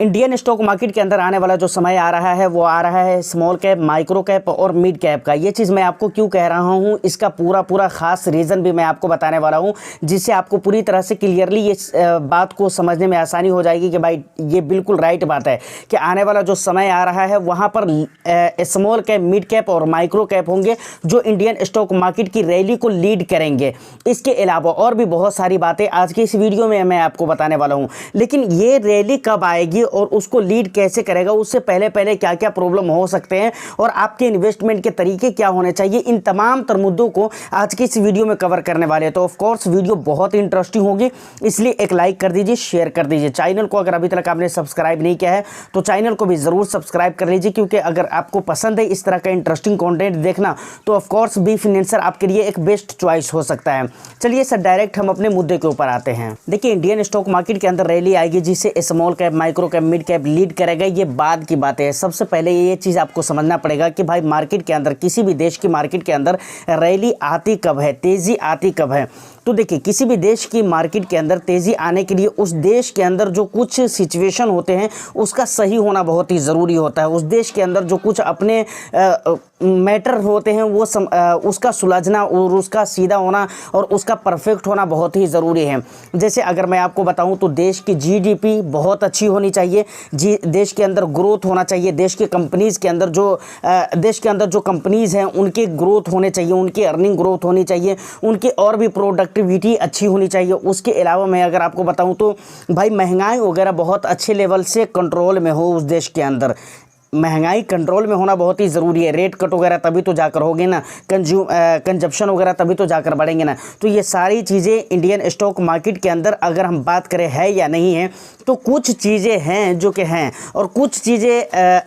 Indian stock market के अंदर आने वाला जो समय आ रहा है वो आ रहा है स्मॉल कैप, माइक्रो कैप और मिड कैप का। ये चीज़ मैं आपको क्यों कह रहा हूँ, इसका पूरा खास रीज़न भी मैं आपको बताने वाला हूँ, जिससे आपको पूरी तरह से क्लियरली ये बात को समझने में आसानी हो जाएगी कि भाई ये बिल्कुल राइट बात है कि आने वाला जो समय आ रहा है वहाँ पर स्मॉल कैप, मिड कैप और माइक्रो कैप होंगे जो इंडियन स्टॉक मार्केट की रैली को लीड करेंगे। इसके अलावा और भी बहुत सारी बातें आज की इस वीडियो में मैं आपको बताने वाला हूँ। लेकिन ये रैली कब आएगी और उसको लीड कैसे करेगा, उससे पहले क्या क्या प्रॉब्लम हो सकते हैं और आपके इन्वेस्टमेंट के तरीके क्या होने चाहिए, इन तमाम तर मुद्दों को आज की इस वीडियो में कवर करने वाले हैं। तो ऑफ कोर्स वीडियो बहुत इंटरेस्टिंग होगी, इसलिए एक लाइक कर दीजिए, शेयर कर दीजिए। चैनल को अगर अभी तक आपने सब्सक्राइब नहीं किया है तो चैनल को भी ज़रूर सब्सक्राइब कर लीजिए, क्योंकि अगर आपको पसंद है इस तरह का इंटरेस्टिंग कंटेंट देखना तो ऑफ कोर्स बी फाइनेंसर आपके लिए एक बेस्ट चॉइस हो सकता है। चलिए सर, डायरेक्ट हम अपने मुद्दे के ऊपर आते हैं। देखिए, इंडियन स्टॉक मार्केट के अंदर रैली आएगी जिसे small cap, micro cap, mid cap lead करेगा, ये बाद की बात है। सबसे पहले ये चीज़ आपको समझना पड़ेगा कि भाई मार्केट के अंदर, किसी भी देश की मार्केट के अंदर रैली आती कब है, तेज़ी आती कब है। तो देखिए, किसी भी देश की मार्केट के अंदर तेज़ी आने के लिए उस देश के अंदर जो कुछ सिचुएशन होते हैं उसका सही होना बहुत ही ज़रूरी होता है। उस देश के अंदर जो कुछ अपने मैटर होते हैं वो उसका सुलझना और उसका सीधा होना और उसका परफेक्ट होना बहुत ही ज़रूरी है। जैसे अगर मैं आपको बताऊं तो देश की जीडीपी बहुत अच्छी होनी चाहिए, देश के अंदर ग्रोथ होना चाहिए, देश के कंपनीज़ के अंदर देश के अंदर जो कंपनीज़ हैं उनके ग्रोथ होने चाहिए, उनकी अर्निंग ग्रोथ होनी चाहिए, उनकी और भी प्रोडक्टिविटी अच्छी होनी चाहिए। उसके अलावा मैं अगर आपको बताऊं तो भाई महंगाई वगैरह बहुत अच्छे लेवल से कंट्रोल में हो। उस देश के अंदर महंगाई कंट्रोल में होना बहुत ही ज़रूरी है। रेट कट वगैरह तभी तो जाकर होगी ना, कंजप्शन वगैरह तभी तो जाकर बढ़ेंगे ना। तो ये सारी चीज़ें इंडियन स्टॉक मार्केट के अंदर अगर हम बात करें है या नहीं है, तो कुछ चीज़ें हैं जो कि हैं और कुछ चीज़ें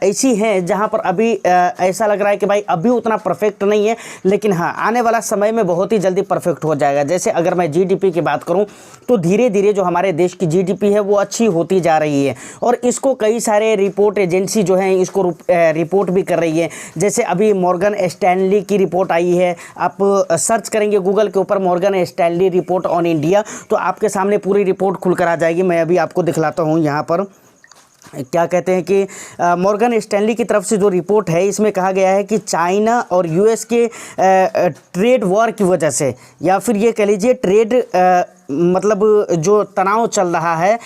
ऐसी हैं जहां पर अभी ऐसा लग रहा है कि भाई अभी उतना परफेक्ट नहीं है, लेकिन हाँ आने वाला समय में बहुत ही जल्दी परफेक्ट हो जाएगा। जैसे अगर मैं जीडीपी की बात करूं तो धीरे धीरे जो हमारे देश की जीडीपी है वो अच्छी होती जा रही है और इसको कई सारे रिपोर्ट एजेंसी जो हैं इसको रिपोर्ट भी कर रही है। जैसे अभी मॉर्गन स्टैनली की रिपोर्ट आई है, आप सर्च करेंगे गूगल के ऊपर Morgan Stanley report on India, तो आपके सामने पूरी रिपोर्ट खुलकर आ जाएगी। मैं अभी आपको दिखलाता हूँ यहाँ पर क्या कहते हैं कि मॉर्गन स्टैनली की तरफ से जो रिपोर्ट है इसमें कहा गया है कि चाइना और यूएस के ट्रेड वॉर की वजह से, या फिर ये कह लीजिए ट्रेड मतलब जो तनाव चल रहा है,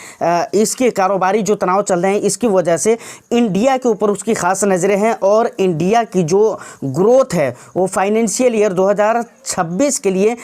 इसके कारोबारी जो तनाव चल रहे हैं इसकी वजह से इंडिया के ऊपर उसकी खास नज़रें हैं और इंडिया की जो ग्रोथ है वो फाइनेंशियल ईयर 2026 के लिए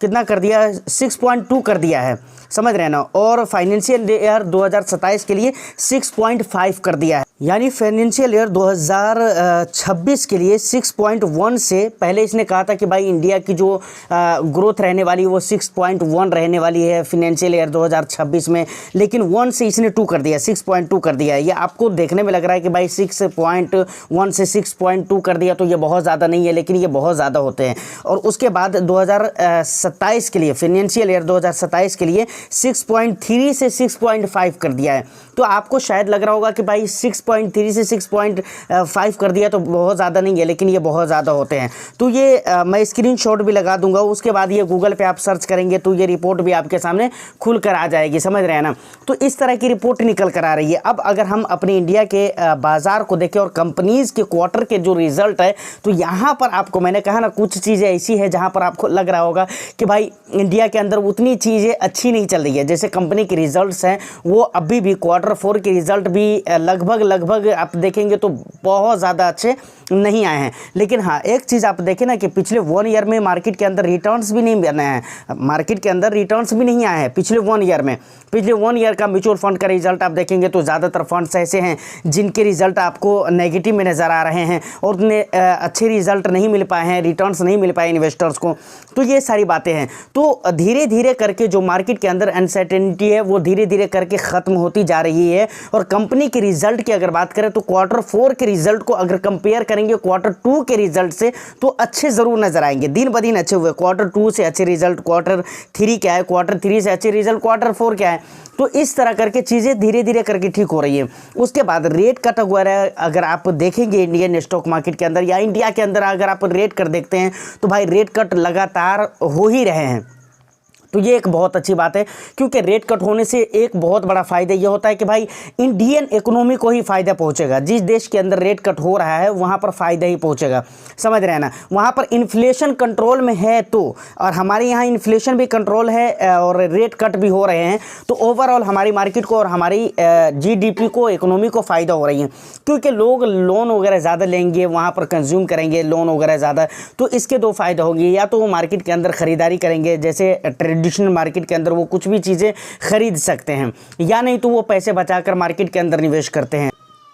कितना कर दिया, 6.2 कर दिया है, समझ रहे हैं ना, और फाइनेंशियल ईयर 2027 के लिए 6.5 कर दिया है। यानी फाइनेंशियल ईयर 2026 के लिए 6.1 से पहले इसने कहा था कि भाई इंडिया की जो ग्रोथ रहने वाली है वो 6.1 रहने वाली है फाइनेंशियल ईयर 2026 में, लेकिन 1 से इसने 2 कर दिया, 6.2 कर दिया है। ये आपको देखने में लग रहा है कि भाई 6.1 से 6.2 कर दिया तो ये बहुत ज़्यादा नहीं है, लेकिन ये बहुत ज़्यादा होते हैं। और उसके बाद 2027 के लिए, फाइनेंशियल ईयर 2027 के लिए 6.3 से 6.5 कर दिया है। तो आपको शायद लग रहा होगा कि भाई 6.3 से 6.5 कर दिया तो बहुत ज़्यादा नहीं है, लेकिन ये बहुत ज़्यादा होते हैं। तो ये मैं स्क्रीनशॉट भी लगा दूंगा, उसके बाद ये गूगल पे आप सर्च करेंगे तो ये रिपोर्ट भी आपके सामने खुल कर आ जाएगी, समझ रहे हैं ना। तो इस तरह की रिपोर्ट निकल कर आ रही है। अब अगर हम अपने इंडिया के बाज़ार को देखें और कंपनीज़ के क्वार्टर के जो रिजल्ट है, तो यहाँ पर आपको मैंने कहा ना कुछ चीज़ें ऐसी है जहाँ पर आपको लग रहा होगा कि भाई इंडिया के अंदर उतनी चीज़ें अच्छी नहीं चल रही है। जैसे कंपनी के रिजल्ट्स हैं वो अभी भी Q4 के रिजल्ट भी लगभग आप देखेंगे तो बहुत ज़्यादा अच्छे नहीं आए हैं। लेकिन हाँ, एक चीज़ आप देखें ना कि पिछले 1 ईयर में मार्केट के अंदर रिटर्न्स भी नहीं बने हैं, मार्केट के अंदर रिटर्न्स भी नहीं आए हैं पिछले 1 ईयर में। पिछले 1 ईयर का म्यूचुअल फंड का रिजल्ट आप देखेंगे तो ज़्यादातर फंड्स ऐसे हैं जिनके रिजल्ट आपको नेगेटिव में नज़र आ रहे हैं और उतने अच्छे रिजल्ट नहीं मिल पाए हैं, रिटर्न्स नहीं मिल पाए इन्वेस्टर्स को। तो ये सारी बातें हैं। तो धीरे धीरे करके जो मार्केट के अंदर अनसर्टेनिटी है वो धीरे धीरे करके ख़त्म होती जा रही है। और कंपनी के रिजल्ट की अगर बात करें तो Q4 के रिजल्ट को अगर कंपेयर करेंगे Q2 के रिजल्ट से तो अच्छे ज़रूर नजर आएंगे, दिन ब दिन अच्छे हुए। Q2 से अच्छे रिजल्ट Q3 क्या है, Q3 से अच्छे रिजल्ट Q4 क्या है। तो इस तरह करके चीज़ें धीरे धीरे करके ठीक हो रही है। उसके बाद रेट कट वगैरह अगर आप देखेंगे इंडियन स्टॉक मार्केट के अंदर या इंडिया के अंदर अगर आप रेट कट देखते हैं तो भाई रेट कट लगातार हो ही रहे हैं। तो ये एक बहुत अच्छी बात है, क्योंकि रेट कट होने से एक बहुत बड़ा फ़ायदा ये होता है कि भाई इंडियन इकोनॉमी को ही फ़ायदा पहुंचेगा। जिस देश के अंदर रेट कट हो रहा है वहाँ पर फ़ायदा ही पहुंचेगा, समझ रहे हैं ना। वहाँ पर इन्फ्लेशन कंट्रोल में है तो, और हमारे यहाँ इन्फ्लेशन भी कंट्रोल है और रेट कट भी हो रहे हैं, तो ओवरऑल हमारी मार्केट को और हमारी GDP को, इकोनॉमी को फ़ायदा हो रही है। क्योंकि लोग लोन वगैरह ज़्यादा लेंगे, वहाँ पर कंज्यूम करेंगे लोन वगैरह ज़्यादा, तो इसके दो फ़ायदा होंगे। या तो वो मार्केट के अंदर ख़रीदारी करेंगे, जैसे ट्रेडिशनल मार्केट के अंदर वो कुछ भी चीज़ें खरीद सकते हैं, या नहीं तो वो पैसे बचाकर मार्केट के अंदर निवेश करते हैं।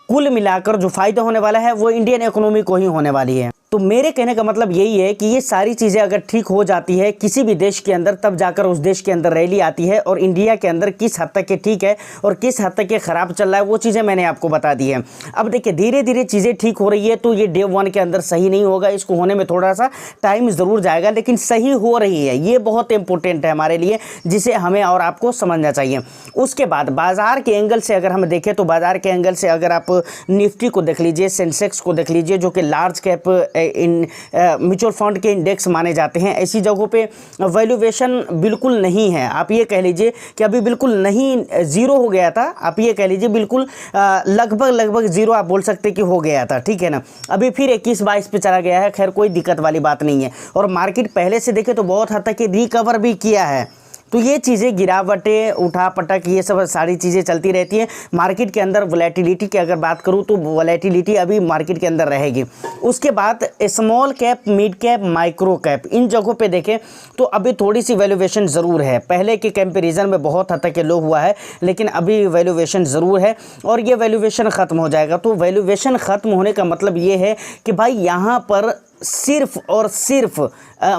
कुल मिलाकर जो फ़ायदा होने वाला है वो इंडियन इकोनॉमी को ही होने वाली है। तो मेरे कहने का मतलब यही है कि ये सारी चीज़ें अगर ठीक हो जाती है किसी भी देश के अंदर, तब जाकर उस देश के अंदर रैली आती है। और इंडिया के अंदर किस हद तक ये ठीक है और किस हद तक ये ख़राब चल रहा है वो चीज़ें मैंने आपको बता दी है। अब देखिए धीरे धीरे चीज़ें ठीक हो रही है, तो ये डे 1 के अंदर सही नहीं होगा, इसको होने में थोड़ा सा टाइम ज़रूर जाएगा, लेकिन सही हो रही है। ये बहुत इंपॉर्टेंट है हमारे लिए, जिसे हमें और आपको समझना चाहिए। उसके बाद बाज़ार के एंगल से अगर हम देखें, तो बाज़ार के एंगल से अगर आप निफ्टी को देख लीजिए, सेंसेक्स को देख लीजिए, जो कि लार्ज कैप म्यूचुअल फंड के इंडेक्स माने जाते हैं, ऐसी जगहों पे वैल्यूएशन बिल्कुल नहीं है। आप ये कह लीजिए कि अभी बिल्कुल नहीं, ज़ीरो हो गया था, आप ये कह लीजिए बिल्कुल लगभग ज़ीरो आप बोल सकते कि हो गया था, ठीक है ना। अभी फिर 21-22 पे चला गया है, खैर कोई दिक्कत वाली बात नहीं है। और मार्केट पहले से देखे तो बहुत हद तक रिकवर भी किया है। तो ये चीज़ें, गिरावटें, उठा पटक, ये सब सारी चीज़ें चलती रहती हैं मार्केट के अंदर। वोलेटिलिटी की अगर बात करूँ तो वोलेटिलिटी अभी मार्केट के अंदर रहेगी। उसके बाद small cap, mid cap, micro cap, इन जगहों पे देखें तो अभी थोड़ी सी वैल्यूएशन ज़रूर है। पहले के कंपैरिजन में बहुत हद तक लो हुआ है, लेकिन अभी वैल्यूएशन ज़रूर है और ये वैल्यूएशन ख़त्म हो जाएगा। तो वैल्यूएशन ख़त्म होने का मतलब ये है कि भाई यहाँ पर सिर्फ और सिर्फ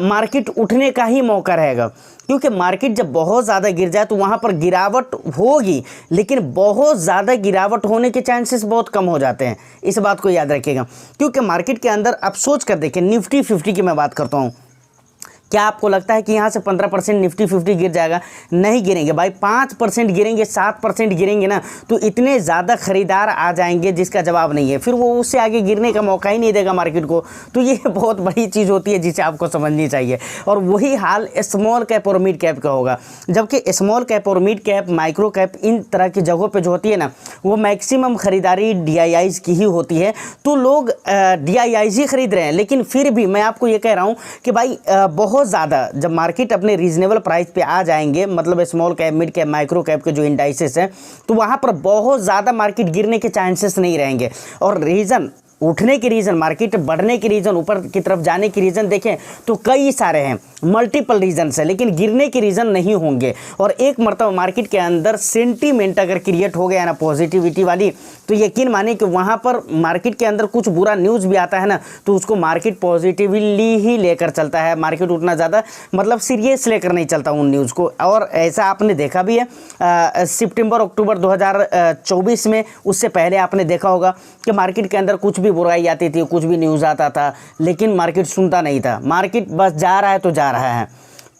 मार्केट उठने का ही मौका रहेगा। क्योंकि मार्केट जब बहुत ज़्यादा गिर जाए तो वहाँ पर गिरावट होगी, लेकिन बहुत ज़्यादा गिरावट होने के चांसेस बहुत कम हो जाते हैं। इस बात को याद रखिएगा। क्योंकि मार्केट के अंदर आप सोच कर देखिए, निफ्टी 50 की मैं बात करता हूँ, क्या आपको लगता है कि यहाँ से 15% निफ्टी 50 गिर जाएगा? नहीं गिरेंगे भाई, 5% गिरेंगे, 7% गिरेंगे ना, तो इतने ज़्यादा ख़रीदार आ जाएंगे जिसका जवाब नहीं है। फिर वो उससे आगे गिरने का मौका ही नहीं देगा मार्केट को। तो ये बहुत बड़ी चीज़ होती है जिसे आपको समझनी चाहिए। और वही हाल स्मॉल कैप और मिड कैप का होगा। जबकि स्मॉल कैप और मिड कैप, माइक्रो कैप, इन तरह की जगहों पर जो होती है ना, वो मैक्सिमम ख़रीदारी DIIs की ही होती है। तो लोग DIIs ही ख़रीद रहे हैं। लेकिन फिर भी मैं आपको ये कह रहा हूँ कि भाई बहुत ज़्यादा जब मार्केट अपने रीजनेबल प्राइस पे आ जाएंगे, मतलब small cap, mid cap, micro cap के जो इंडाइसेस हैं, तो वहाँ पर बहुत ज़्यादा मार्केट गिरने के चांसेस नहीं रहेंगे। और रीज़न, उठने के रीज़न, मार्केट बढ़ने के रीज़न, ऊपर की तरफ जाने के रीज़न देखें तो कई सारे हैं, मल्टीपल रीजन्स है, लेकिन गिरने के रीज़न नहीं होंगे। और एक मरतबा मार्केट के अंदर सेंटीमेंट अगर क्रिएट हो गया ना पॉजिटिविटी वाली, तो यकीन माने कि वहाँ पर मार्केट के अंदर कुछ बुरा न्यूज़ भी आता है ना, तो उसको मार्केट पॉजिटिवली ही लेकर चलता है। मार्केट उतना ज़्यादा मतलब सीरियस लेकर नहीं चलता उन न्यूज़ को। और ऐसा आपने देखा भी है सितंबर अक्टूबर 2024 में, उससे पहले आपने देखा होगा कि मार्केट के अंदर कुछ भी बुराई आती थी, कुछ भी न्यूज़ आता था, लेकिन मार्केट सुनता नहीं था। मार्केट बस जा रहा है तो जा रहा है।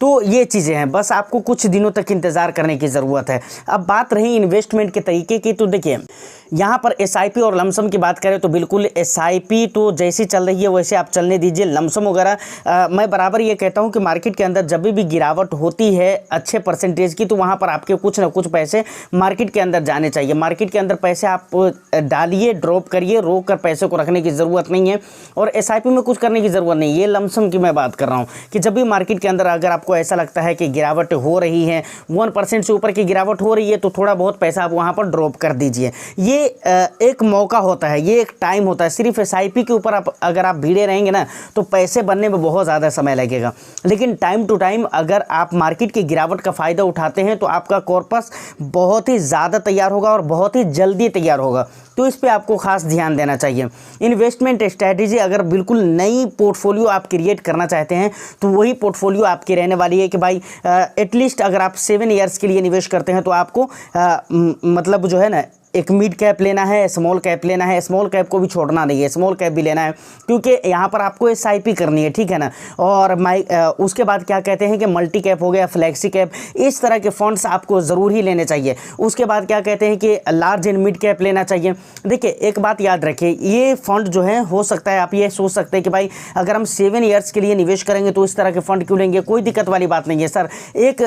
तो ये चीज़ें हैं, बस आपको कुछ दिनों तक इंतज़ार करने की ज़रूरत है। अब बात रही इन्वेस्टमेंट के तरीके की, तो देखिए यहाँ पर SIP और लमसम की बात करें तो बिल्कुल SIP तो जैसी चल रही है वैसे आप चलने दीजिए। लमसम वगैरह मैं बराबर ये कहता हूँ कि मार्केट के अंदर जब भी गिरावट होती है अच्छे परसेंटेज की, तो वहाँ पर आपके कुछ ना कुछ पैसे मार्केट के अंदर जाने चाहिए। मार्केट के अंदर पैसे आप डालिए, ड्रॉप करिए, रोक कर पैसे को रखने की ज़रूरत नहीं है और SIP में कुछ करने की ज़रूरत नहीं है। ये लमसम की मैं बात कर रहा हूँ कि जब भी मार्केट के अंदर अगर आपको ऐसा लगता है कि गिरावट हो रही है, 1% से ऊपर की गिरावट हो रही है, तो थोड़ा बहुत पैसा आप वहाँ पर ड्रॉप कर दीजिए। ये एक मौका होता है, ये एक टाइम होता है। सिर्फ SIP के ऊपर आप अगर आप भिड़े रहेंगे ना, तो पैसे बनने में बहुत ज़्यादा समय लगेगा। लेकिन टाइम टू टाइम अगर आप मार्केट की गिरावट का फ़ायदा उठाते हैं तो आपका कॉर्पस बहुत ही ज़्यादा तैयार होगा और बहुत ही जल्दी तैयार होगा। तो इस पे आपको खास ध्यान देना चाहिए। इन्वेस्टमेंट स्ट्रैटेजी, अगर बिल्कुल नई पोर्टफोलियो आप क्रिएट करना चाहते हैं तो वही पोर्टफोलियो आपकी रहने वाली है कि भाई एटलीस्ट अगर आप 7 ईयर्स के लिए निवेश करते हैं तो आपको मतलब जो है ना एक मिड कैप लेना है, स्मॉल कैप लेना है, स्मॉल कैप को भी छोड़ना नहीं है, स्मॉल कैप भी लेना है, क्योंकि यहाँ पर आपको एसआईपी करनी है, ठीक है ना। और उसके बाद क्या कहते हैं कि मल्टी कैप हो गया, फ्लेक्सी कैप, इस तरह के फंड्स आपको ज़रूर ही लेने चाहिए। उसके बाद क्या कहते हैं कि लार्ज एंड मिड कैप लेना चाहिए। देखिए एक बात याद रखिए, ये फंड जो है, हो सकता है आप ये सोच सकते हैं कि भाई अगर हम 7 ईयर्स के लिए निवेश करेंगे तो इस तरह के फंड क्यों लेंगे, कोई दिक्कत वाली बात नहीं है सर। एक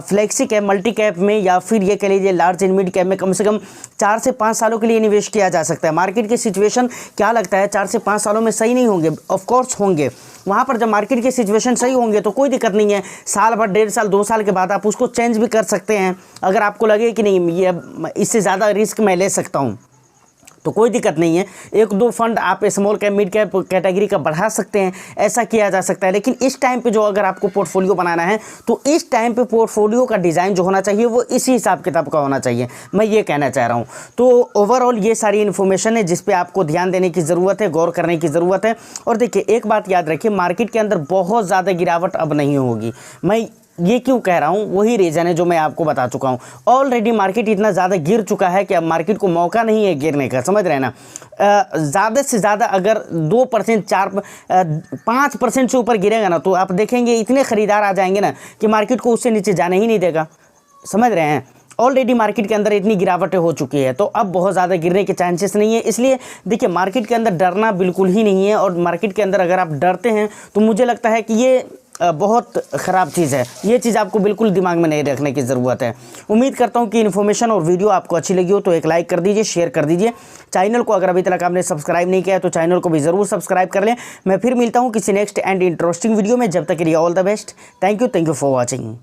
फ्लेक्सी कैप, मल्टी कैप में या फिर ये कह लीजिए लार्ज एंड मिड कैप में कम से कम 4 से 5 सालों के लिए निवेश किया जा सकता है। मार्केट की सिचुएशन क्या लगता है 4 से 5 सालों में सही नहीं होंगे, ऑफ कोर्स होंगे। वहाँ पर जब मार्केट की सिचुएशन सही होंगे तो कोई दिक्कत नहीं है, साल भर, 1.5 साल, 2 साल के बाद आप उसको चेंज भी कर सकते हैं। अगर आपको लगे कि नहीं ये इससे ज़्यादा रिस्क मैं ले सकता हूँ तो कोई दिक्कत नहीं है, 1-2 फंड आप small cap, mid cap category का बढ़ा सकते हैं, ऐसा किया जा सकता है। लेकिन इस टाइम पे जो अगर आपको पोर्टफोलियो बनाना है तो इस टाइम पे पोर्टफोलियो का डिज़ाइन जो होना चाहिए वो इसी हिसाब किताब का होना चाहिए, मैं ये कहना चाह रहा हूँ। तो ओवरऑल ये सारी इन्फॉर्मेशन है जिस पे आपको ध्यान देने की ज़रूरत है, गौर करने की ज़रूरत है। और देखिए एक बात याद रखिए, मार्केट के अंदर बहुत ज़्यादा गिरावट अब नहीं होगी। मैं ये क्यों कह रहा हूँ, वही रीज़न है जो मैं आपको बता चुका हूँ। ऑलरेडी मार्केट इतना ज़्यादा गिर चुका है कि अब मार्केट को मौका नहीं है गिरने का, समझ रहे हैं ना। ज़्यादा से ज़्यादा अगर 2%, 5% से ऊपर गिरेगा ना तो आप देखेंगे इतने ख़रीदार आ जाएंगे ना कि मार्केट को उससे नीचे जाने ही नहीं देगा, समझ रहे हैं। ऑलरेडी मार्केट के अंदर इतनी गिरावटें हो चुकी है तो अब बहुत ज़्यादा गिरने के चांसेस नहीं है। इसलिए देखिए मार्केट के अंदर डरना बिल्कुल ही नहीं है, और मार्केट के अंदर अगर आप डरते हैं तो मुझे लगता है कि ये बहुत ख़राब चीज़ है। ये चीज़ आपको बिल्कुल दिमाग में नहीं रखने की ज़रूरत है। उम्मीद करता हूँ कि इन्फॉर्मेशन और वीडियो आपको अच्छी लगी हो तो एक लाइक कर दीजिए, शेयर कर दीजिए। चैनल को अगर अभी तक आपने सब्सक्राइब नहीं किया है तो चैनल को भी ज़रूर सब्सक्राइब कर लें। मैं फिर मिलता हूँ किसी नेक्स्ट एंड इंटरेस्टिंग वीडियो में, जब तक के लिए all the best. Thank you for watching.